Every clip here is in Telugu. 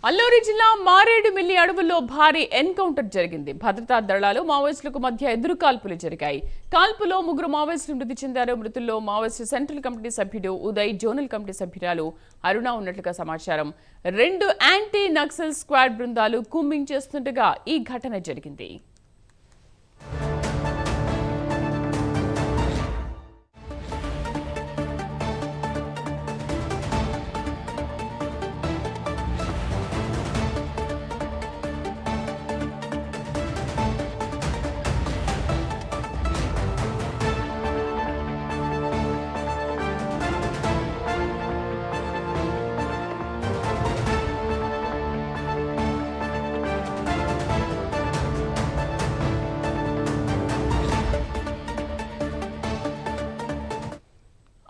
అల్లూరి జిల్లా మారేడుమిల్లి అడవుల్లో భారీ ఎన్కౌంటర్ జరిగింది. భద్రతా దళాలు మావోయిస్టులకు మధ్య ఎదురుకాల్పులు జరిగాయి. కాల్పులో ముగ్గురు మావోయిస్టులు మృతి చెందారు. మృతుల్లో మావోయిస్టు సెంట్రల్ కమిటీ సభ్యుడు ఉదయ్, జోనల్ కమిటీ సభ్యురాలు అరుణ ఉన్నట్లుగా సమాచారం. 2 యాంటీ నక్సల్ స్క్వాడ్ బృందాలు కూంబింగ్ చేస్తుండగా ఈ ఘటన జరిగింది.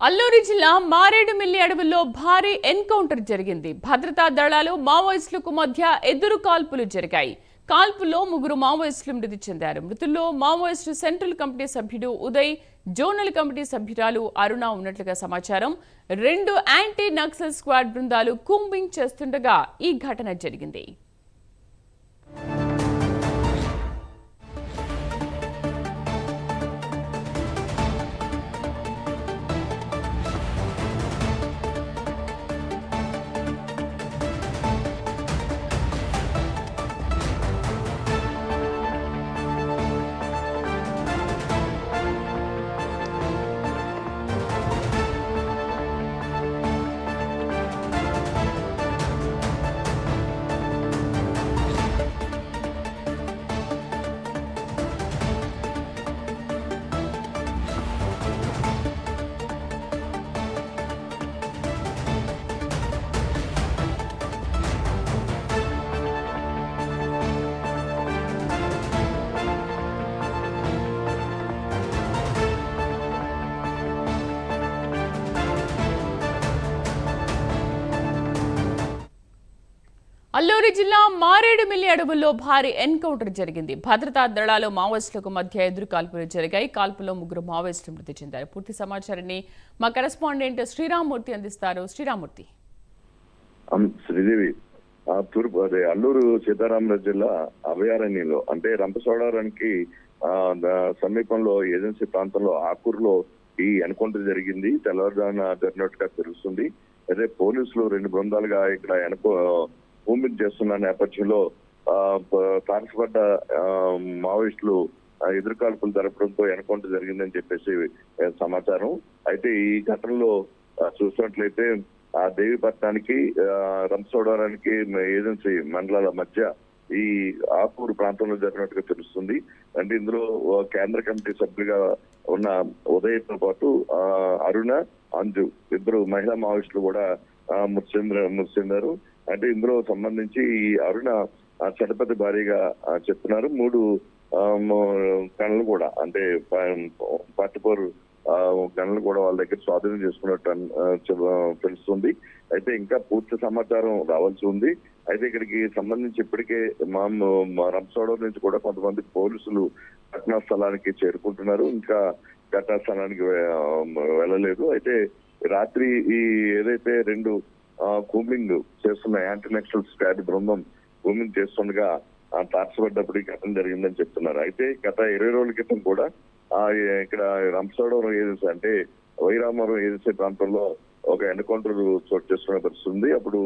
అల్లూరి జిల్లా మారేడుమిల్లి అడవుల్లో భారీ ఎన్కౌంటర్ జరిగింది. భద్రతా దళాలు మావోయిస్టులకు మధ్య ఎదురు కాల్పులు జరిగాయి. కాల్పుల్లో ముగ్గురు మావోయిస్టులు మృతి చెందారు. మృతుల్లో మావోయిస్టు సెంట్రల్ కమిటీ సభ్యుడు ఉదయ్, జోనల్ కమిటీ సభ్యురాలు అరుణ ఉన్నట్లుగా సమాచారం. 2 యాంటీ నక్సల్ స్క్వాడ్ బృందాలు కూంబింగ్ చేస్తుండగా ఈ ఘటన జరిగింది. అల్లూరి జిల్లా మారేడుమిల్లి అడవుల్లో భారీ ఎన్కౌంటర్ జరిగింది. భద్రతా దళాలు మావోయిస్టులకు మధ్య ఎదురు కాల్పులు జరిగాయి. కాల్పులో ముగ్గురు మావోయిస్టులు మృతి చెందారు. పూర్తి సమాచారాన్ని మా కరెస్పాండెంట్ శ్రీరామ్మూర్తి అందిస్తారు. శ్రీరామ్మూర్తి. శ్రీదేవి, తూర్పు అల్లూరు సీతారామరాజు జిల్లా అభయారణ్యంలో అంటే రంపచోడవరానికి సమీపంలో ఏజెన్సీ ప్రాంతంలో ఆకూరులో ఈ ఎన్కౌంటర్ జరిగింది. తెల్లవారుజామున జరిగినట్టుగా తెలుస్తుంది. అయితే పోలీసులు 2 బృందాలుగా ఇక్కడ కూంబింగ్ చేస్తున్న నేపథ్యంలో తారసపడ్డ మావోయిస్టులు ఎదురుకాల్పులు జరపడంతో ఎన్కౌంటర్ జరిగిందని చెప్పేసి సమాచారం. అయితే ఈ ఘటనలో చూసినట్లయితే ఆ దేవిపట్నానికి రంపచోడవరానికి ఏజెన్సీ మండలాల మధ్య ఈ ఆకూరు ప్రాంతంలో జరిగినట్టుగా తెలుస్తుంది. అంటే ఇందులో కేంద్ర కమిటీ సభ్యులుగా ఉన్న ఉదయ్తో పాటు అరుణ, అంజు ఇద్దరు మహిళా మావోయిస్టులు కూడా మృతి చెందారు. అంటే ఇందులో సంబంధించి ఈ అరుణ చటపతి భారీగా చెప్తున్నారు. 3 గన్లు కూడా అంటే 44 గన్లు కూడా వాళ్ళ దగ్గర స్వాధీనం చేసుకున్నట్టు తెలుస్తుంది. అయితే ఇంకా పూర్తి సమాచారం రావాల్సి ఉంది. అయితే ఇక్కడికి సంబంధించి ఇప్పటికే రంపచోడవరం నుంచి కూడా కొంతమంది పోలీసులు ఘటనా స్థలానికి చేరుకుంటున్నారు. ఇంకా ఘటనా స్థలానికి వెళ్ళలేదు. అయితే రాత్రి ఈ ఏదైతే 2 కూంబింగ్ చేస్తున్న యాంటీ నక్సల్ స్క్వాడ్ బృందం కూంబింగ్ చేస్తుండగా తారసపడ్డప్పుడు ఈ ఘటన జరిగిందని చెప్తున్నారు. అయితే గత 20 రోజుల క్రితం కూడా ఇక్కడ రంపచోడవరం ఏజెన్సీ అంటే వైరామవరం ఏజెన్సీ ప్రాంతంలో ఒక ఎన్కౌంటర్ చోటు చేసుకునే పరిస్థితుంది. అప్పుడు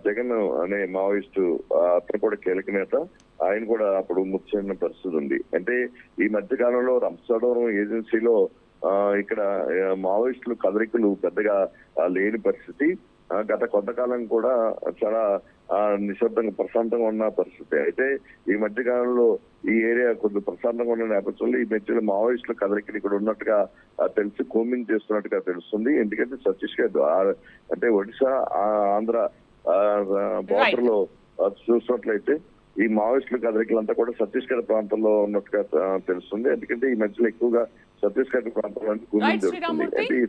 జగన్ అనే మావోయిస్టు అతను కూడా కీలక నేత, ఆయన కూడా అప్పుడు మృతి చెందిన పరిస్థితి ఉంది. అంటే ఈ మధ్య కాలంలో రంపచోడవరం ఏజెన్సీలో ఇక్కడ మావోయిస్టులు కదలికలు పెద్దగా లేని పరిస్థితి. గత కొంతకాలం కూడా చాలా నిశ్శబ్దంగా ప్రశాంతంగా ఉన్న పరిస్థితి. అయితే ఈ మధ్య కాలంలో ఈ ఏరియా కొద్దిగా ప్రశాంతంగా ఉన్న నేపథ్యంలో ఈ మధ్యలో మావోయిస్టుల కదలికలు ఇక్కడ ఉన్నట్టుగా తెలిసి కూంబింగ్ చేస్తున్నట్టుగా తెలుస్తుంది. ఎందుకంటే ఛత్తీస్గఢ్ అంటే ఒడిశా, ఆంధ్ర బోర్డర్ లో చూసినట్లయితే ఈ మావోయిస్టుల కదలికలంతా కూడా ఛత్తీస్గఢ్ ప్రాంతంలో ఉన్నట్టుగా తెలుస్తుంది. ఎందుకంటే ఈ మధ్యలో ఎక్కువగా ఛత్తీస్గఢ్ ప్రాంతంలో కూంబింగ్ జరుగుతుంది. అంటే ఈ